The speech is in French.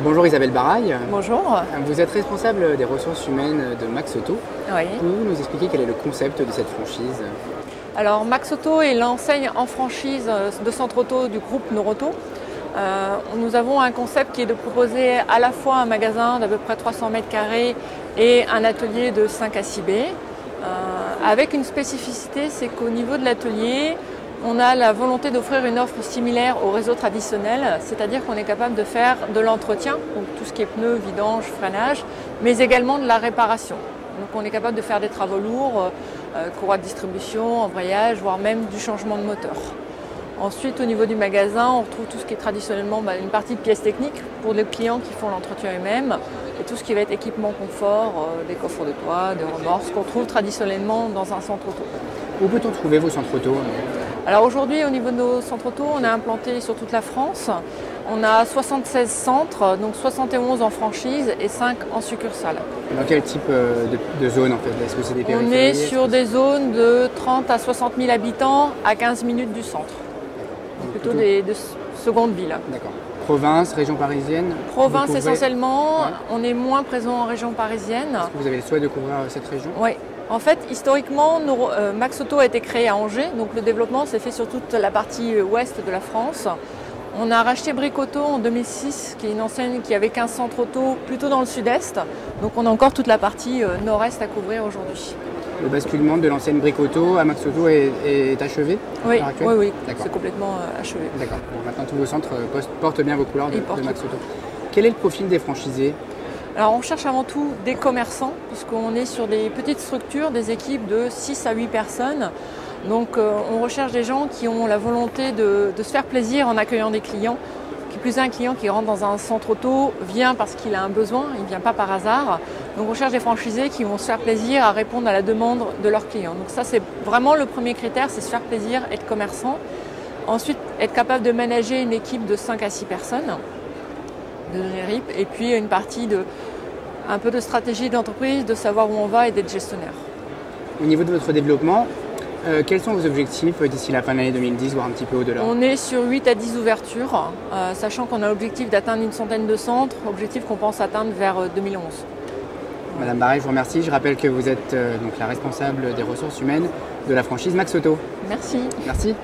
Bonjour Isabelle Baraille. Bonjour. Vous êtes responsable des ressources humaines de Max Auto. Oui. Pouvez-vous nous expliquer quel est le concept de cette franchise? Alors Max Auto est l'enseigne en franchise de centre auto du groupe Noroto. Nous avons un concept qui est de proposer à la fois un magasin d'à peu près 300 mètres carrés et un atelier de 5 à 6 baies. Avec une spécificité, c'est qu'au niveau de l'atelier, on a la volonté d'offrir une offre similaire au réseau traditionnel, c'est-à-dire qu'on est capable de faire de l'entretien, donc tout ce qui est pneus, vidange, freinage, mais également de la réparation. Donc on est capable de faire des travaux lourds, courroie de distribution, embrayage, voire même du changement de moteur. Ensuite, au niveau du magasin, on retrouve tout ce qui est traditionnellement une partie de pièces techniques pour les clients qui font l'entretien eux-mêmes et tout ce qui va être équipement confort, des coffres de toit, des remorques, ce qu'on trouve traditionnellement dans un centre auto. Où peut-on trouver vos centres auto? Alors aujourd'hui, au niveau de nos centres auto, on est implanté sur toute la France. On a 76 centres, donc 71 en franchise et 5 en succursale. Dans quel type de zone en fait? Est-ce que c'est des périphéries? On est sur des zones de 30 à 60 000 habitants à 15 minutes du centre. Donc plutôt de seconde ville. D'accord. Province, région parisienne? Province essentiellement, ouais. On est moins présent en région parisienne. Est-ce que vous avez le souhait de couvrir cette région? Oui. En fait, historiquement, Max Auto a été créé à Angers, donc le développement s'est fait sur toute la partie ouest de la France. On a racheté Bric Auto en 2006, qui est une enseigne qui avait 15 centres auto plutôt dans le sud-est. Donc on a encore toute la partie nord-est à couvrir aujourd'hui. Le basculement de l'ancienne Bric Auto à Max Auto est achevé? Oui, oui, c'est complètement achevé. D'accord. Bon, maintenant, tous vos centres portent bien vos couleurs de Max Auto. Quel est le profil des franchisés? Alors on cherche avant tout des commerçants, puisqu'on est sur des petites structures, des équipes de 6 à 8 personnes. Donc on recherche des gens qui ont la volonté de se faire plaisir en accueillant des clients. Qui plus est, un client qui rentre dans un centre auto vient parce qu'il a un besoin, il ne vient pas par hasard. Donc on cherche des franchisés qui vont se faire plaisir à répondre à la demande de leurs clients. Donc ça c'est vraiment le premier critère, c'est se faire plaisir, être commerçant. Ensuite, être capable de manager une équipe de 5 à 6 personnes. De RIP, et puis une partie un peu de stratégie d'entreprise, de savoir où on va et d'être gestionnaire. Au niveau de votre développement, quels sont vos objectifs d'ici la fin de l'année 2010, voire un petit peu au-delà? On est sur 8 à 10 ouvertures, sachant qu'on a l'objectif d'atteindre une centaine de centres, objectif qu'on pense atteindre vers 2011. Madame Baraille, je vous remercie. Je rappelle que vous êtes donc la responsable des ressources humaines de la franchise Max Auto. Merci. Merci.